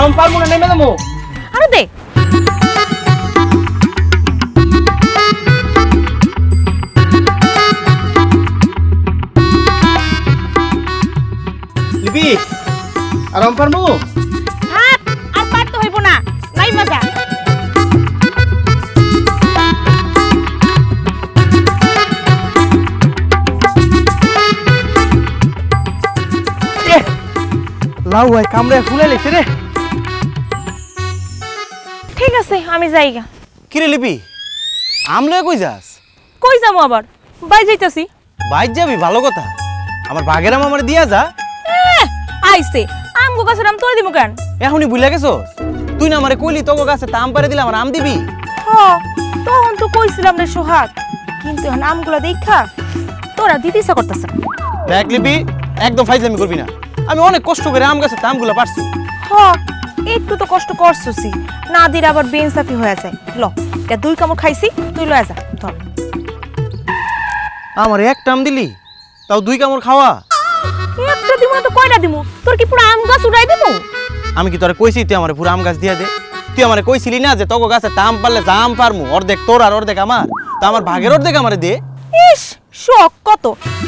এখন পারবো না নেমে দেবো আরে দে লিপি আরাম পারবো হাত আর পারতে হইব না নাই মজা লাউ ভাই কামড়ে ফুলে লেছে রে ঠিক আছে আমি যাইগা কিরে লিপি আমলে কই যাস কই যাবো আবার বাই যাইতাছি বাইর যাবি ভালো কথা আমার বাগের আম আমার দিয়া যা আইছে আমগো গাছের আম তোর দিমু কেন এখনই ভুলে গেছস তুই না আমারে কইলি তোকে গাছে আম পারে দিলে আমার আম দিবি হ তখন তো কইছিলাম রে সোহাগ কিন্তু এখন আমগুলা দেখা তোরা দিতে ইচ্ছা করতেছে দেখ লিপি একদম ফাইজলামি করবি না আমি অনেক কষ্ট করে আম গাছে আমগুলো পারছি হ একটু তো কষ্ট করছসি না দিলে আবার বেইনসাফি হয়ে যায় ল এটা 2 কামড় খাইছি তুই লয়ে যা ধর আমার একটা আম দিলি তাও 2 কামড় খাওয়া একটা দিমু না তো কয়টা দিমু তোর কি পুরো আম গাছ উড়াই দিমু আমি কি তোরে কইছি তুই আমারে পুরো আম গাছ দিয়া দে তুই আমারে কইছিলি না যে তোকে গাছে আম পারলে আম পারমু অর্ধেক তোর আর অর্ধেক আমার তা আমার ভাগের অর্ধেক আমারে দে ইস শখ কত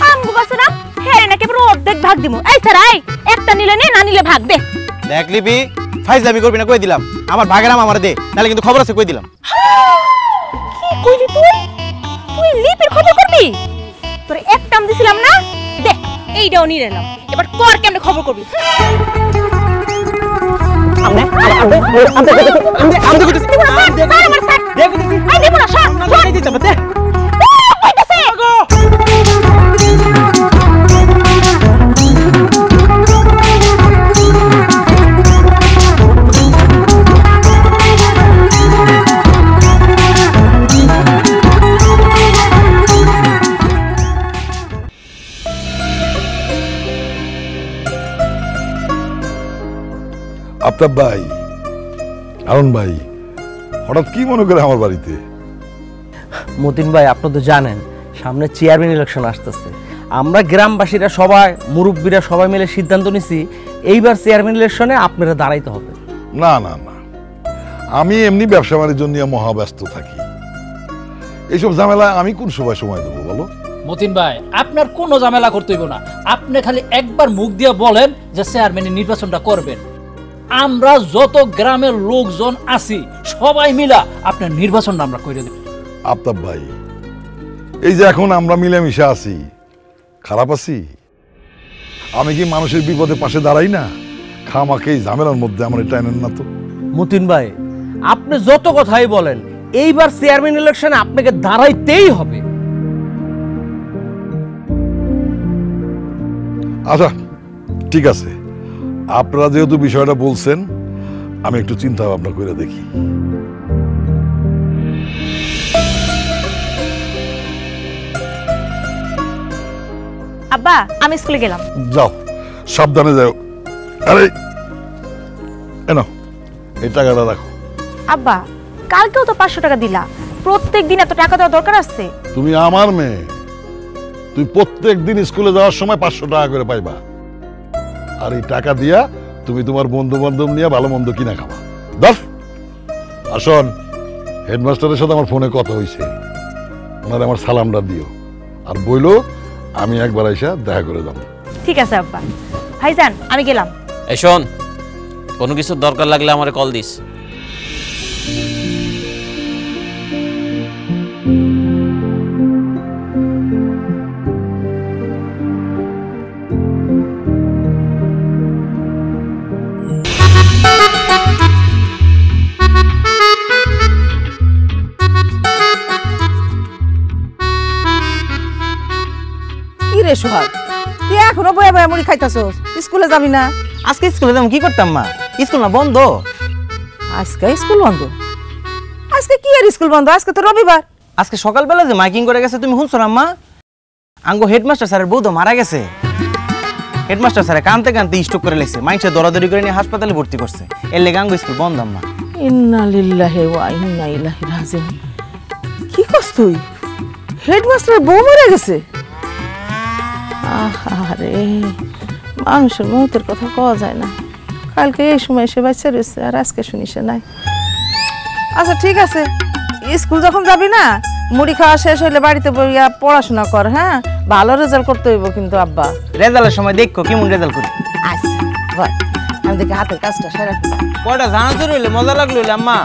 আমগো গাছে না হেরে নাকি পুরো অর্ধেক ভাগ দিমু এই ছাড়া এই একটা নিলে নে না নিলে ভাগ দে দেখ লিপি ফাইজলামি করবি না কই দিলাম আমার ভাগের আম আমারে দে নালে কিন্তু খবর আছে কই দিলাম কি কইলি তুই তুই লিপির খবর করবি তোর একটা আম দিছিলাম না দে এইটাও নিয়ে নিলাম এবার কর কেমনে খবর করবি আমনে আফতাব ভাই, আরুন ভাই, হঠাৎ কি মনে করে আমার বাড়িতে? মতিন ভাই আপনি তো জানেন সামনে চেয়ারম্যান ইলেকশন আসতেছে আমরা গ্রামবাসীরা সবাই মুরব্বীরা সবাই মিলে সিদ্ধান্ত নিছি এইবার চেয়ারম্যান ইলেকশনে আপনারা দাঁড়াইতে হবে না না না, আমি এমনি ব্যবসা বাণিজ্য নিয়ে মহাব্যস্ত থাকি। এইসব ঝামেলা আমি কোন সময় দেবো বলো? মতিন ভাই আপনার কোনো ঝামেলা করতে হইব না, আপনি খালি একবার মুখ দিয়ে বলেন যে চেয়ারম্যানের নির্বাচনটা করবেন। আমরা যত গ্রামের লোকজন আছি সবাই মিলা আপনার নির্বাচনটা আমরা করে দেব। আফতাব ভাই, এই যে এখন আমরা মিলেমিশে আছি, খারাপ আছি? আমি কি মানুষের বিপদে পাশে দাঁড়াই না? খামাকে এই ঝামেলার মধ্যে আমার টানেন না তো। মতিন ভাই আপনি যত কথাই বলেন এইবার চেয়ারম্যান ইলেকশনে আপনাকে দাঁড়াইতেই হবে। আচ্ছা ঠিক আছে, আপনারা যেহেতু বিষয়টা বলছেন আমি একটু চিন্তা ভাবনা করে দেখি। আব্বা আমি স্কুলে গেলাম। যাও, সাবধানে যাও। আরে এনো এই টাকাটা রাখো। আব্বা কালকেও তো 500 টাকা দিলা, প্রত্যেক দিন এত টাকা দেওয়া দরকার আছে? তুমি আমার মেয়ে, তুই প্রত্যেক দিন স্কুলে যাওয়ার সময় 500 টাকা করে পাইবা, আর এই টাকা দিয়া তুমি তোমার বন্ধু বান্ধব নিয়ে ভালো মন্দ কিনা খাবা। দশ আসন, হেডমাস্টারের সাথে আমার ফোনে কথা হয়েছে, ওনার আমার সালামটা দিও, আর বইলো আমি একবার আইসা দেখা করে যাবো। ঠিক আছে আব্বা। ভাইজান আমি গেলাম। এই শোন, কোনো কিছু দরকার লাগলে আমারে কল দিস। কি রে সোহাগ, তুই এখনো বয়া বয়া মুড়ি খাইতাছস, স্কুলে যাবি না? আজকে স্কুলে যাবো কি করতাম মা? স্কুল না বন্ধ। আজকে স্কুল বন্ধ? আজকে কি আর স্কুল বন্ধ? আজকে তো রবিবার। আজকে সকালবেলা যে মাইকিং করে গেছে তুমি শুনছো না মা? আঙ্গো হেডমাস্টার স্যারের বউ তো মারা গেছে। হেডমাস্টার স্যারে কানতে কানতে স্ট্রোক করে লেগেছে, মাইনসে দৌড়াদৌড়ি করে নিয়ে হাসপাতালে ভর্তি করছে। এর লেগে আঙ্গো স্কুল বন্ধ আম্মা। ইন্না লিল্লাহি ওয়া ইন্না ইলাইহি রাজিউন। কি কস তুই? হেডমাস্টারের বউ মরে গেছে? আহারে, মানুষের মৌতের কথা কওয়া যায় না, কালকে এই সময় এসে বাচ্চা রয়েছে আর আজকে শুনিস নাই। আচ্ছা ঠিক আছে, স্কুল যখন যাবি না মুড়ি খাওয়া শেষ হইলে বাড়িতে বইয়া পড়াশোনা কর। হ্যাঁ, ভালো রেজাল্ট করতে হইব কিন্তু আব্বা। রেজাল্টের সময় দেখো কেমন রেজাল্ট করি। আচ্ছা ভাই, আমি দেখি হাতের কাজটা সেরা। কয়টা জানা তো রইলে মজা লাগলো আম্মা।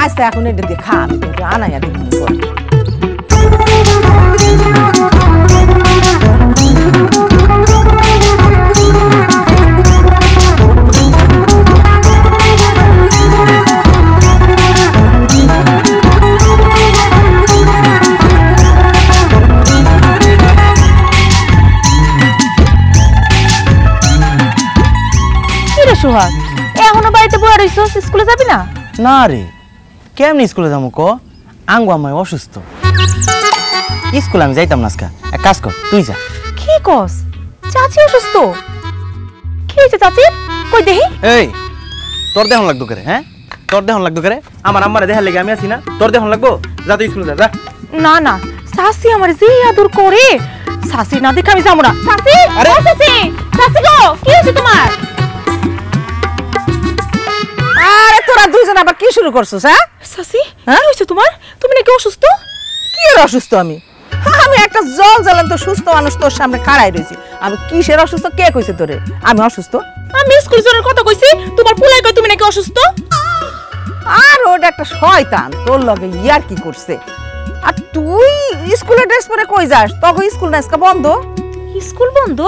আচ্ছা এখন এটা দিয়ে খা, আমি কিন্তু আনাইয়া দিব। সোহাগ, এখনো বাড়িতে বয়ে রইছস, স্কুলে যাবি না? না রে, কেমনি স্কুলে যাবো ক? আঙ্গু আমায় অসুস্থ, স্কুলে আমি যাইতাম না আজকে। এক কাজ কর, তুই যা। কি কস? চাচি অসুস্থ? কি হয়েছে চাচি? কই দেহি। এই তোর দেহন লাগতো করে? হ্যাঁ, তোর দেহন লাগতো করে? আমার আম্মারে দেখার লেগে আমি আছি না? তোর দেহন লাগবো? যা তুই স্কুলে যা। যা। না না, চাচি আমার যে আদর করে, চাচি না দেখে আমি যাবো না। চাচি, আরে চাচি, চাচি গো, কি হয়েছে তোমার? আরে তোরা দুইজন আবার কি শুরু করছিস? হ্যাঁ চাচি, কি হয়েছে তোমার? তুমি নাকি অসুস্থ? কি এর অসুস্থ? আমি একটা জল জ্বলন্ত সুস্থ মানুষ তোর সামনে খাড়াই রয়েছি। আমি কিসের অসুস্থ? কে কইছে তোরে আমি অসুস্থ? আমি স্কুল যাওয়ার কথা কইছি, তোমার পোলাই কই তুমি নাকি অসুস্থ। আর ওটা একটা শয়তান তোর লগে ইয়ার কি করছে। আর তুই স্কুলের ড্রেস পরে কই যাস? তখন স্কুল না আজকে বন্ধ। স্কুল বন্ধ?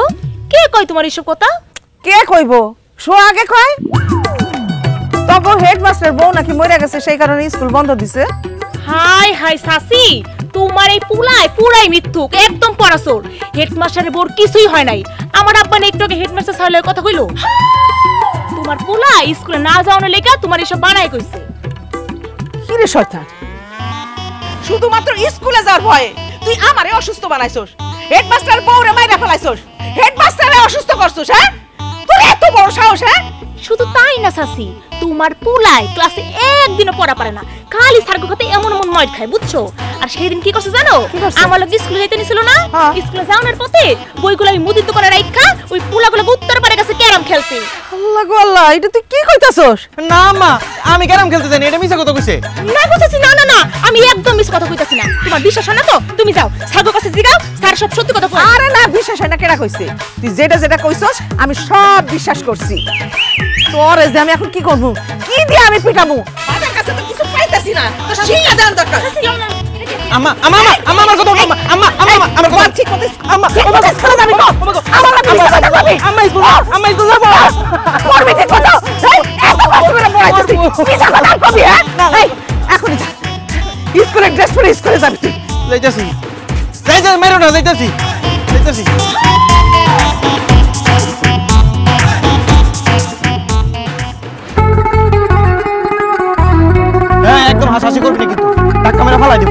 কে কয় তোমার এসব কথা? কে কইব? শো আগে কয়। তখন হেডমাস্টার বউ নাকি মরে গেছে, সেই কারণে স্কুল বন্ধ দিছে। হাই হাই চাচি, তোমার এই পুলাই পুরাই মিথ্যুক, একদম পড়াশোর। হেডমাস্টারের বোর কিছুই হয় নাই। আমার আব্বা না একটু আগে হেডমাস্টার স্যারের কথা কইলো, তোমার পুলাই স্কুলে না যাওয়ার লেগে তোমার এসব বানাই কইছে। কি রে শয়তান, শুধুমাত্র স্কুলে যাওয়ার ভয়ে তুই আমারে অসুস্থ বানাইছস, হেডমাস্টার বউরে মাইরা ফেলাইছস, হেডমাস্টারে অসুস্থ করছস। হ্যাঁ, তোর এত বড় সাহস? হ্যাঁ, শুধু তাই না চাচি, তোমার পুলাই ক্লাসে একদিনও পড়া পারে না, খালি সার্গো খাতে এমন এমন মদ খায়, বুঝছো? আর সেই দিন কি করছে জানো? আমার লোক স্কুলে যাইতে নিছিল না, স্কুলে যাওয়ার পথে বইগুলো আমি মুদির দোকানে রাখা ওই পুলাগুলো উত্তর পারে গেছে ক্যারাম খেলতে। আল্লাহ গো আল্লাহ, এটা তুই কি কইতাছস? না মা, আমি ক্যারাম খেলতে জানি, এটা মিছা কথা কইছে। না কইতাছি, না না না, আমি একদম মিছ কথা কইতাছি না। তোমার বিশ্বাস হয় না তো তুমি যাও সার্গো কাছে জিগাও, স্যার সব সত্যি কথা কয়। আরে না, বিশ্বাস হয় না কেডা কইছে? তুই যেটা যেটা কইছস আমি সব বিশ্বাস করছি। তোরে যে আমি এখন কি করব? কি দিয়ে আমি পিটাবো? বাবার কাছে তো কিছু পাইতাছি না, তো শিক্ষা দেন দরকার। আম্মা আম্মা আম্মা আমার কথা আম্মা আম্মা আম্মা আমার কথা ঠিক কথা। আম্মা আমার কাছে খারাপ আমি কর। আমার লাগি কথা কবি। আম্মা স্কুল যাব। পড়বি ঠিক কথা। এই এত কষ্ট করে পড়াইতেছি, মিছা কথা কবি। হ্যাঁ, এই এখনি যা, স্কুলের ড্রেস পরে স্কুলে যাবি তুই। যাইতাছি মেরো না, যাইতাছি। হ্যাঁ, একদম হাসাহাসি করবি কিন্তু টাকা মেরে ফালাই দিব।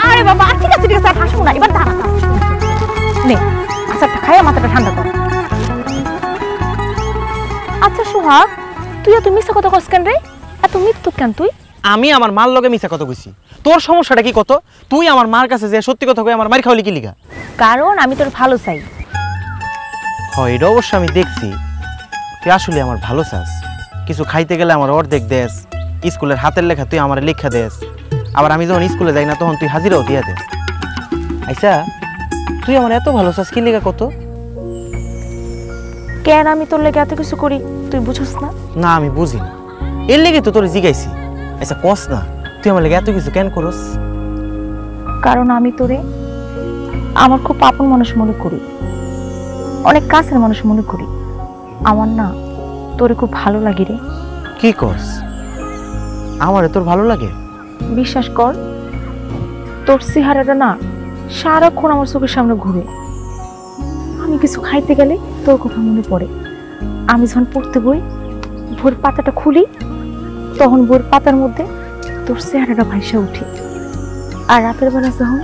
আরে বাবা, ঠিক আছে ঠিক আছে, আর হাসবো না, এবার দাঁড়া নে, আচারটা খাইয়া মাথাটা ঠান্ডা কর। আচ্ছা সোহাগ, তুই এত মিথ্যা কথা কস কেন রে? এত মিথ্যুক কেন তুই? আমি আমার মার লগে মিছা কথা কইছি। তোর সমস্যাটা কি কত? তুই আমার মার কাছে যে সত্যি কথা কই আমার মার খাওয়ালি কি লিগা? কারণ আমি তোর ভালো চাই। হয়, এটা অবশ্য আমি দেখছি, তুই আসলে আমার ভালো চাস। কিছু খাইতে গেলে আমার অর্ধেক দেস, স্কুলের হাতের লেখা তুই আমার লেখা দেস, আবার আমি যখন স্কুলে যাই না তখন তুই হাজিরাও দিয়া দেস। আচ্ছা, তুই আমার এত ভালো চাস কি লিগা কত? কেন আমি তোর লেগে এত কিছু করি তুই বুঝছ না? না, আমি বুঝি না, এর লেগে তো তোর জিগাইছি। আচ্ছা কস না, তুই আমার লেগে এত কিছু কেন করস? কারণ আমি তোরে আমার খুব আপন মানুষ মনে করি, অনেক কাছের মানুষ মনে করি। আমার না তোরে খুব ভালো লাগে রে। কি কস? আমারে তোর ভালো লাগে? বিশ্বাস কর, তোর চেহারাটা না সারাক্ষণ আমার চোখের সামনে ঘুরে। আমি কিছু খাইতে গেলে তোর কথা মনে পড়ে। আমি যখন পড়তে বই, বইয়ের পাতাটা খুলি, তখন বইয়ের পাতার মধ্যে তোর চেহারাটা ভাইসা উঠে। আর রাতের বেলা যখন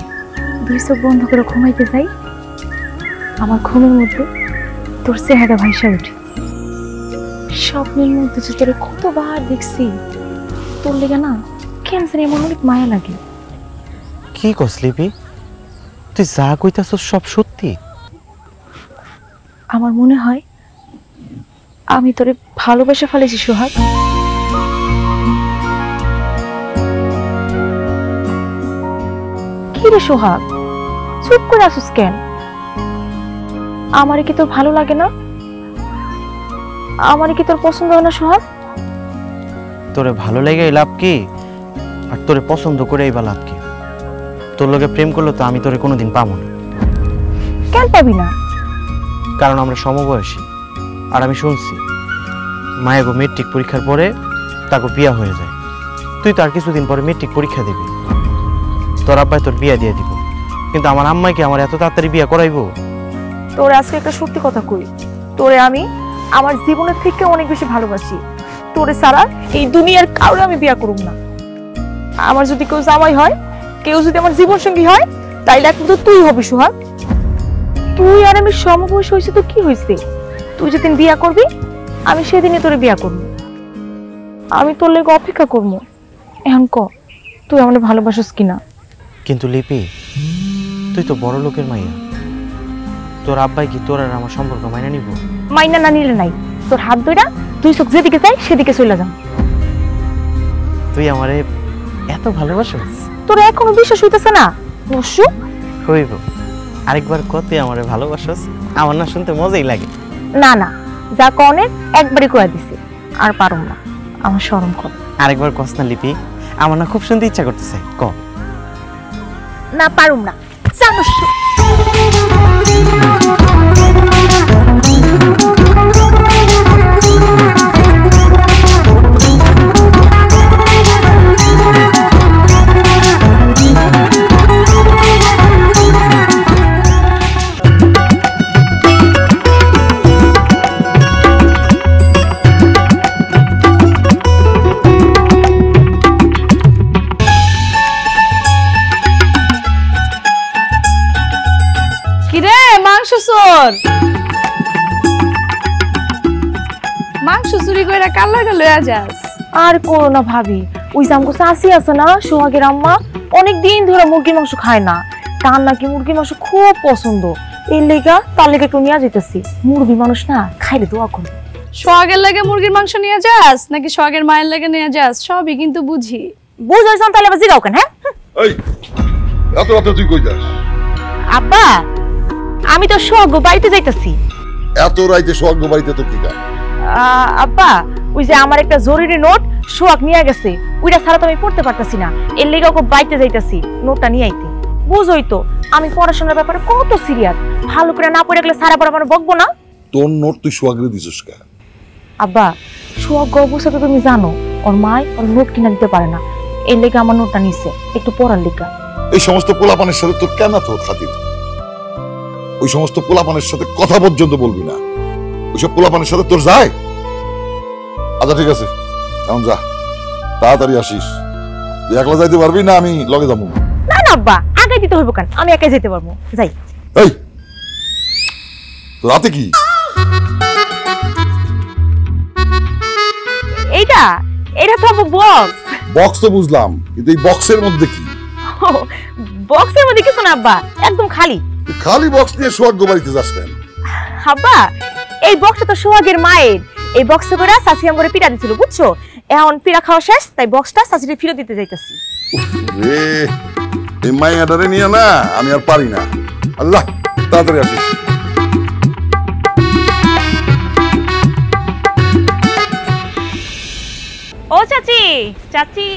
দুই চোখ বন্ধ করে ঘুমাইতে যাই, আমার ঘুমের মধ্যে তোর চেহারা ভাইসা উঠে। স্বপ্নের মধ্যে যে তোরে কতবার দেখছি, তোর লেগে না কেন জানি এমন অনেক মায়া লাগে। কি কস লিপি? তুই যা কইতাছস সব সত্যি? আমার মনে হয় আমি তোরে ভালোবেসে ফেলেছি সোহাগ। কি রে সোহাগ, চুপ করে আসুস কেন? আমারে কি তোর ভালো লাগে না? আমারে কি তোর পছন্দ হয় না সোহাগ? তোরে ভালো লেগে লাভ কি, আর তোরে পছন্দ করে এই বা লাভ কি? তোর লগে প্রেম করলে তো আমি তোরে কোনোদিন পাবো না। কেন পাবি না? কারণ আমরা সমবয়সী। আর আমি শুনছি মায়েগো মেট্রিক পরীক্ষার পরে তাকে বিয়া হয়ে যায়। তুই তো আর কিছুদিন পরে মেট্রিক পরীক্ষা দিবি, তোর আব্বাই তোর বিয়া দিয়ে দিব। কিন্তু আমার আম্মাই কি আমার এত তাড়াতাড়ি বিয়া করাইবো? তোরে আজকে একটা সত্যি কথা কই, তোরে আমি আমার জীবনের থেকে অনেক বেশি ভালোবাসি। তোরে ছাড়া এই দুনিয়ার কাউরে আমি বিয়া করব না। আমার যদি কেউ জামাই হয়, কেউ যদি আমার জীবন সঙ্গী হয়, তাইলে একমাত্র তুই হবি সোহাগ। তুই আর আমি সমবয়স হয়েছে তো কি হয়েছে? তুই যেদিন বিয়া করবি আমি সেদিনই তোরে বিয়া করব। আমি তোর লেগে অপেক্ষা করব। এখন ক, তুই আমাকে ভালোবাসিস কিনা? কিন্তু লিপি, তুই তো বড় লোকের মাইয়া, তোর আব্বাই কি তোর আর আমার সম্পর্ক মাইনা নিব? মাইনা না নিলে নাই, তোর হাত ধইরা তুই চোখ যেদিকে চাই সেদিকে চলে যা। তুই আমারে এত ভালোবাসিস? তোর এখনো বিশ্বাস হইতেছে না? নসু হইব, আরেকবার কত আমারে ভালোবাসিস? আমার না শুনতে মজাই লাগে। না না, যা কনে একবারই কয়ে দিছি, আর পারুম না, আমার শরম কর। আরেকবার কস না লিপি, আমার না খুব শুনতে ইচ্ছা করতেছে, ক। না পারুম না, যা নসু। মাংস চুরি করে কাল্লাটা লয়া যাস? আর করো না ভাবি, ওই যে আমগো চাচি আছে না, সোহাগের আম্মা, অনেক দিন ধরে মুরগির মাংস খায় না। তার নাকি মুরগির মাংস খুব পছন্দ। এই লেগা তার লেগে একটু নিয়ে যেতেছি। মুরগি মানুষ না খাইলে দোয়া করবে। সোহাগের লাগে মুরগির মাংস নিয়ে যাস নাকি সোহাগের মায়ের লাগে নিয়ে যাস? সবই কিন্তু বুঝি। বুঝাইছান তাহলে আবার জিগাও কেন? হ্যাঁ এই এত রাতে তুই কই যাস? আব্বা, আমি তো সোহাগ বাড়িতে যাইতেছি। এত রাইতে সোহাগ বাড়িতে তো কি কাজ? আব্বা, ওই যে আমার একটা জরুরি নোট সোহাগ নিয়ে গেছে, ওইটা ছাড়া তো আমি পড়তে পারতাছি না। এর লেগে ওকে বাইতে যাইতাছি নোটটা নিয়ে আইতে। বুঝোই তো আমি পড়াশোনার ব্যাপারে কত সিরিয়াস। ভালো করে না পড়ে গেলে সারা পর আমার বকবো না। তোর নোট তুই সোহাগরে দিছিস কা? আব্বা, সোহাগ অবস্থা তো তুমি জানো, ওর মাই ওর নোট কিনা দিতে পারে না। এর লেগে আমার নোটটা নিছে একটু পড়ার লেগা। এই সমস্ত পোলাপানের সাথে তোর কেন তোর খাতির? ওই সমস্ত পোলাপানের সাথে কথা পর্যন্ত বলবি না। ওইসব পোলাপানের সাথে তোর যায়? আচ্ছা ঠিক আছে, এখন যা, তাড়াতাড়ি আসিস। তুই একলা যাইতে পারবি না আমি লগে যাবো? না না আব্বা, আগে দিতে হইব কেন, আমি একাই যেতে পারবো। যাই। এই রাতে কি? এইটা এটা তো বক্স। বক্স তো বুঝলাম, কিন্তু এই বক্সের মধ্যে কি? বক্সের মধ্যে কিছু না আব্বা, একদম খালি। খালি বক্স নিয়ে সোহাগ বাড়িতে যাস কেন? আব্বা, এই বক্সটা তো সোহাগের মায়ের। এই বক্সে করে চাচি আমরে পিঠা দিছিল, বুঝছো? এখন পিঠা খাওয়া শেষ, তাই বক্সটা চাচিরে ফিরে দিতে যাইতাছি। রে এই মাইয়াটারে নিয়ে না আমি আর পারি না। আল্লাহ, তাড়াতাড়ি আসিস। ও চাচি, চাচি।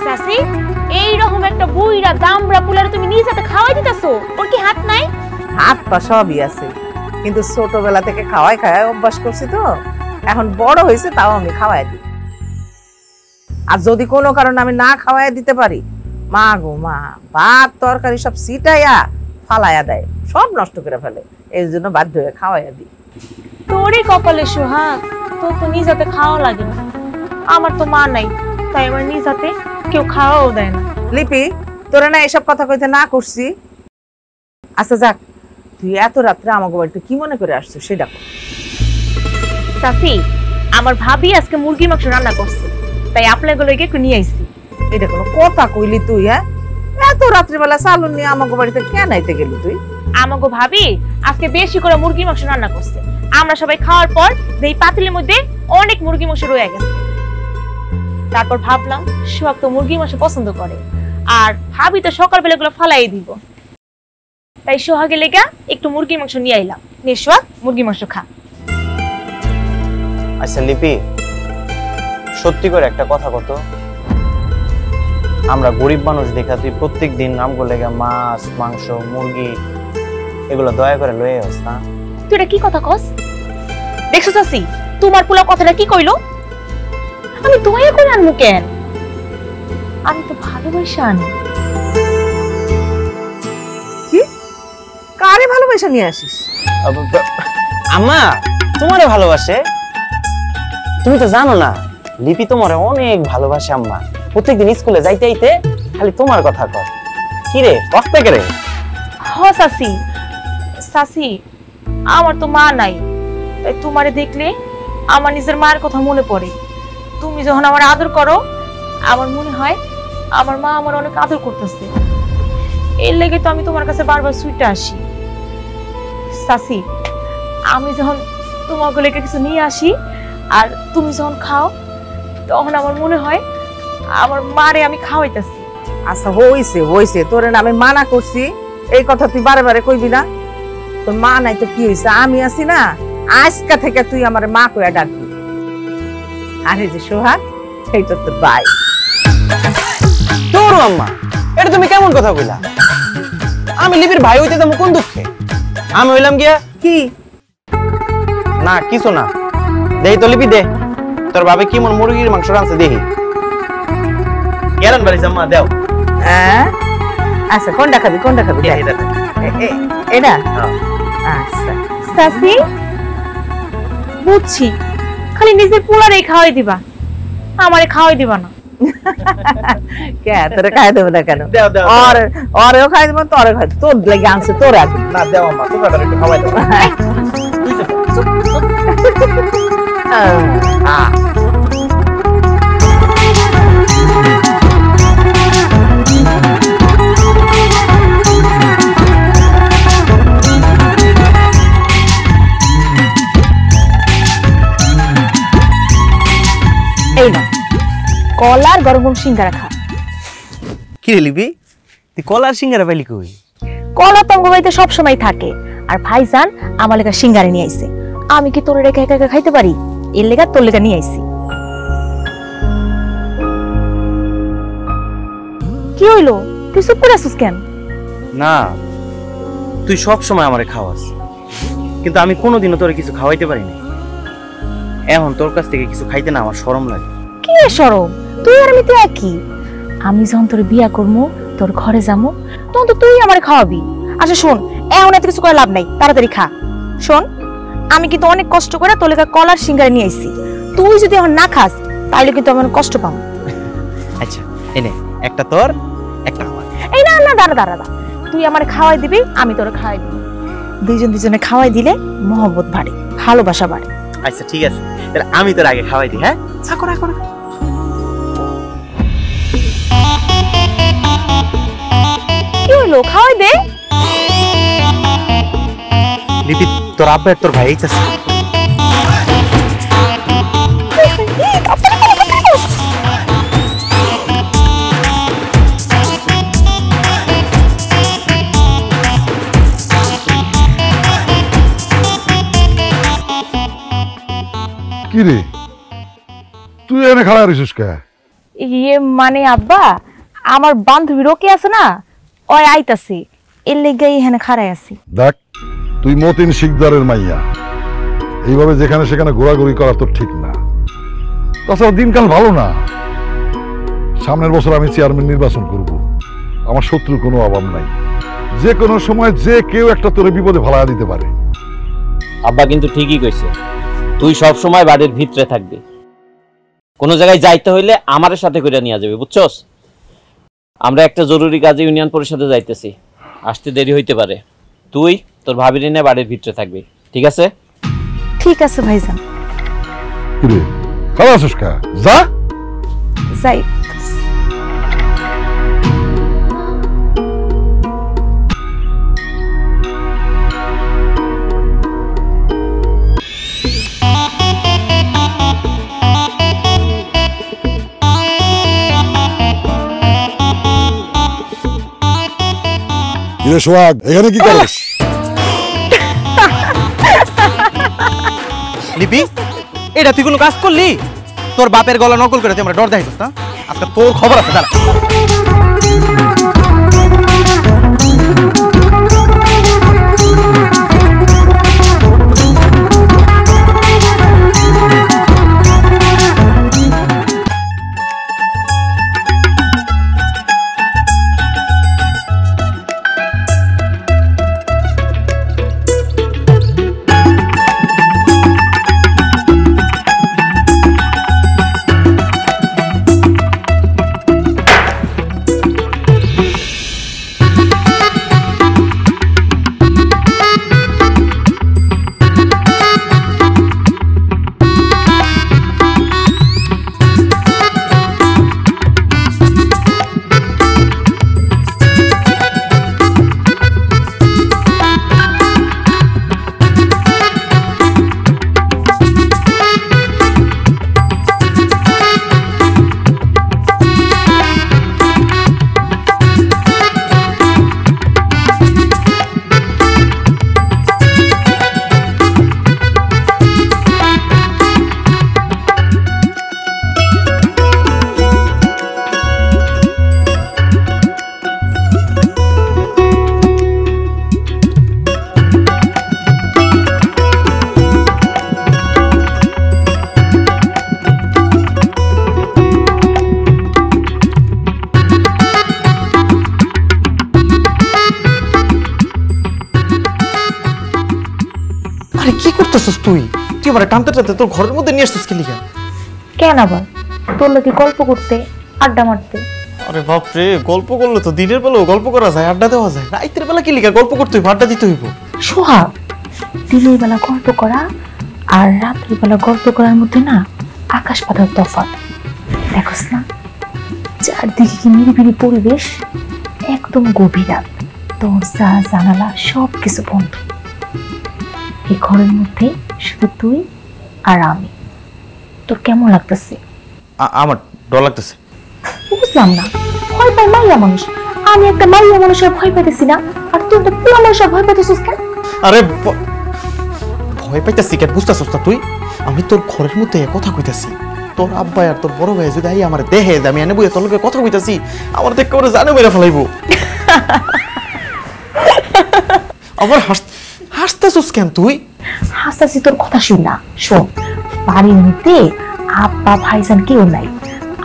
চাচি, এইরকম একটা বুইড়া দামড়া পুলারে তুমি নিজ হাতে খাওয়াই দিতেছো? ওর কি হাত নাই? হাত পা সবই আছে, কিন্তু ছোটবেলা থেকে খাওয়াই খাওয়াই অভ্যাস করছি তো, এখন বড় হয়েছে তাও আমি খাওয়াই দিই। আর যদি কোনো কারণে আমি না খাওয়াই দিতে পারি, মা গো মা, ভাত তরকারি সব ছিটাইয়া ফালাইয়া দেয়, সব নষ্ট করে ফেলে। এই জন্য বাধ্য হয়ে খাওয়াইয়া দিই। তোরই কপালে সোহাগ, তোর তো নিজ হাতে খাওয়া লাগে না। আমার তো মা নাই, তাই আমার নিজ হাতে কেউ খাওয়াও দেয় না। লিপি, তোরা না এসব কথা কইতে না করছি? আচ্ছা যাক, তুই এত রাত্রে আমাকে বাড়িতে কি মনে করে আসছো সেটা কর। চাচি, আমার ভাবি আজকে মুরগির মাংস রান্না করছে, তাই আপনার গুলোকে একটু নিয়ে আইছি। এটা কোনো কথা কইলি তুই? হ্যাঁ, এত রাত্রিবেলা সালুন নিয়ে আমাকে বাড়িতে কেন আইতে গেলি তুই? আমাগো ভাবি আজকে বেশি করে মুরগি মাংস রান্না করছে। আমরা সবাই খাওয়ার পর এই পাতিলের মধ্যে অনেক মুরগি মাংস রয়ে গেছে। তারপর ভাবলাম সোহাগ তো মুরগি মাংস পছন্দ করে, আর ভাবি তো সকালবেলা গুলো ফালাই দিব, তাই সোহাগের লেগা একটু মুরগি মাংস নিয়ে আইলাম। নে সোহাগ, মুরগি মাংস খা। আচ্ছা লিপি, সত্যি করে একটা কথা কত, আমরা গরিব মানুষ দেখা তুই প্রত্যেক দিন আমগো লেগে মাছ মাংস মুরগি এগুলো দয়া করে লয়ে আস না? তুই এটা কি কথা কস? দেখছো চাচি, তোমার পোলা কথাটা কি কইলো? আমি দয়া করে আনবো কেন? আমি তো ভালোবাসা আনি। কি কারে ভালোবাসা নিয়ে আসিস? আম্মা তোমারে ভালোবাসে, তুমি তো জানো না লিপি তোমারে অনেক ভালোবাসে আম্মা। প্রত্যেকদিন স্কুলে যাইতে আইতে খালি তোমার কথা কয়। কি রে কষ্ট করে? হ চাচি, চাচি আমার তো মা নাই, তাই তোমারে দেখলে আমার নিজের মায়ের কথা মনে পড়ে। তুমি যখন আমার আদর করো আমার মনে হয় আমার মা আমার অনেক আদর করতেছে। এর লেগে তো আমি তোমার কাছে বারবার ছুটে আসি। চাচি আমি যখন তোমার লেগে কিছু নিয়ে আসি আর তুমি যখন খাও, তখন আমার মনে হয় আমার মারে আমি খাওয়াইতেছি। আচ্ছা হইছে হইছে, তোরে না আমি মানা করছি এই কথা তুই বারে বারে কইবি না। তোর মা নাই তো কি হইছে, আমি আছি না, আজকা থেকে তুই আমার মা কইয়া ডাকবি। আরে যে সোহাগ, এইটা তোর ভাই। তোর আম্মা এটা তুমি কেমন কথা কইলা? আমি লিপির ভাই হইতে তুমি কোন দুঃখে? আমি হইলাম গিয়া কি না কিছু না। দেই তো লিপি দে, তোর ভাবে কি মন মুরগির মাংস রাঁধছে দেখি। কেরান বাড়িছে আম্মা দাও। হ্যাঁ আচ্ছা কোনটা খাবি কোনটা খাবি? এটা আচ্ছা চাচি বুঝছি, খালি নিজের পোলারেই খাওয়াই দিবা, আমারে খাওয়াই দিবা না। কে তোরে খাই দেবো না কেন? দাও দাও ওরেও খাই দেবো, তোরে খাই দেবো, তোর লেগে আনছে তোর আগে। না দাও আম্মা, তোর একটু খাওয়াই দাও। এই না কলার গরম গরম সিঙ্গারা খা। কি রে লিপি, তুই কলার সিঙ্গারা পাইলি কই? কলা তো আমার বাড়িতে সবসময় থাকে, আর ভাইজান আমার লেগা সিঙ্গারা নিয়ে আইছে। আমি কি তোর রেখে একা একা খাইতে পারি? এর লেগা তোর লেগা নিয়ে আইছি। কি হইলো, তুই চুপ করে আসিস কেন? না তুই সব সময় আমারে খাওয়াস, কিন্তু আমি কোনোদিনও তোরে কিছু খাওয়াইতে পারি না। এখন তোর কাছ থেকে কিছু খাইতে না আমার শরম লাগে। কি রে শরম? তুই আর আমি তো একই। আমি যখন তোর বিয়া করবো, তোর ঘরে যাবো, তখন তো তুই আমারে খাওয়াবি। আচ্ছা শোন, এখন এত কিছু করে লাভ নাই, তাড়াতাড়ি খা। শোন, আমি কিন্তু অনেক কষ্ট করে তোর লেগা কলার সিঙ্গারা নিয়ে আইছি। তুই যদি এখন না খাস তাহলে কিন্তু আমি অনেক কষ্ট পাবো। আচ্ছা এনে একটা তোর একটা আমার। এই না না, দাঁড়া দাঁড়া দাঁড়া, তুই আমারে খাওয়াই দিবি, আমি তোরে খাওয়াই দিব। দুজনে খাওয়াই দিলে মহব্বত বাড়ে, ভালোবাসা বাড়ে। আচ্ছা ঠিক আছে, তাহলে আমি তোর আগে খাওয়াই দিই। হ্যাঁ কি হলো, খাওয়াই দে। লিপি তোর আব্বা তোর ভাই আইতাছে। কি রে তুই এনে খাড়া রইছিস কে? ইয়ে মানে আব্বা, আমার বান্ধবী রোকে আছে না, ওই আইতাছে, এর লেগে এখানে খাড়াই আছি। দেখ তুই মতিন শিকদারের মাইয়া, এইভাবে যেখানে সেখানে ঘোরাঘুরি করা তো ঠিক না। তাছাড়া দিনকাল ভালো না। সামনের বছর আমি চেয়ারম্যান নির্বাচন করব, আমার শত্রুর কোনো অভাব নাই। যে কোনো সময় যে কেউ একটা তোরে বিপদে ভাড়া দিতে পারে। আব্বা কিন্তু ঠিকই কইছে, তুই সব সময় বাড়ির ভিতরে থাকবি, কোনো জায়গায় যাইতে হইলে আমাদের সাথে করে নিয়ে যাবে, বুঝছস? আমরা একটা জরুরি কাজে ইউনিয়ন পরিষদে যাইতেছি, আসতে দেরি হইতে পারে। তুই তোর ভাবির নিয়ে বাড়ির ভিতরে থাকবি, ঠিক আছে? ঠিক আছে ভাইজান। কি রে খাড়া আছিস কে? যা যাই। কিরে সোহাগ, এখানে কি করিস? লিপি এটা তুই কোনো কাজ করলি? তোর বাপের গলা নকল করে তুই আমরা ডর দেখাইছিস না? আজকে তোর খবর আছে দাঁড়া। আরে কি করতেছিস তুই? তুই আমার টানতে টানতে তোর ঘরের মধ্যে নিয়ে আসছিস কি লিখা? কেন আবার তোর লোকে গল্প করতে, আড্ডা মারতে? আরে বাপ রে, গল্প করলে তো দিনের বেলাও গল্প করা যায়, আড্ডা দেওয়া যায়, রাতের বেলা কি লিখা গল্প করতে হইব, আড্ডা দিতে হইব? সোহাগ, দিনের বেলা গল্প করা আর রাতের বেলা গল্প করার মধ্যে না আকাশ পাতাল তফাৎ। দেখোস না চারদিকে কি নিরিবিলি পরিবেশ, একদম গভীর রাত, দরজা জানালা সব কিছু বন্ধ। এই ঘরের মধ্যে শুধু তুই আর আমি। তোর কেমন লাগতেছে? আমার ডর লাগতেছে। বুঝলাম না, ভয় পাই মাইয়া মানুষ। আমি একটা মাইয়া মানুষের ভয় পাইতেছি না, আর তুই একটা পুরো মানুষের ভয় পাইতেছিস কেন? আরে ভয় পাইতেছি কেন বুঝতেছিস না তুই? আমি তোর ঘরের মধ্যে কথা কইতাছি, তোর আব্বা আর তোর বড় ভাই যদি আমার দেহে আমি এনে বইয়ে তোর লোকে কথা কইতাছি, আমার দেখে ওরা জানে মেরে ফেলাইব। আবার হাসতেছিস কেন তুই? হাসতেছি তোর কথা শুন না। শোন, বাড়ির মধ্যে আব্বা ভাইজান কেউ নাই।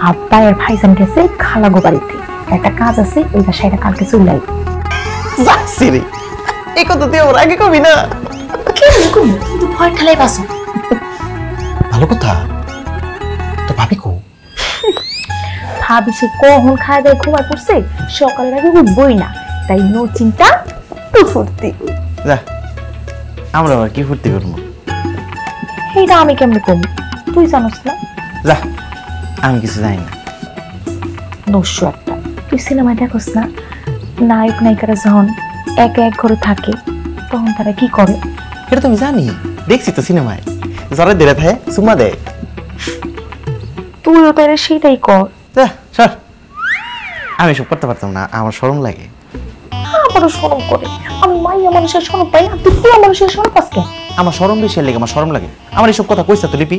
আব্বা আর ভাইজান গেছে খালাগো বাড়িতে, একটা কাজ আছে, ওই বাসায় কালকে চলে আইব। যাচ্ছি রে, এই কথা তুই আমার আগে কবি না। কিন্তু ভয় ঠেলাই বাসো। ভালো কথা, তো ভাবি কো? ভাবি সে কখন খায় দেয় ঘুমায় পড়ছে, সকালের আগে উঠবই না, তাই নো চিন্তা তো ফুর্তি। যা, আমরা আবার কি ফুর্তি করবো? এইটা আমি কেমনে কম, তুই জানোস না? যা, আমি কিছু জানি না। নস্য একটা। তুই সিনেমায় দেখোস না, নায়ক নায়িকারা যখন একে এক ঘরে থাকে তখন তারা কি করে? এটা তো আমি জানি, দেখছি তো সিনেমায়, যারা দেরে থাকে সুমা দেয়। তুইও তারা সেটাই কর। যা সর, আমি সব করতে পারতাম না, আমার শরম লাগে। আমারও শরম করে। আমি মাইয়া মানুষের শরম পাই না, তুই পুরো মানুষের শরম পাস কেন? আমার শরম বেশি লাগে, আমার শরম লাগে। আমার এইসব কথা কইছ তো লিপি?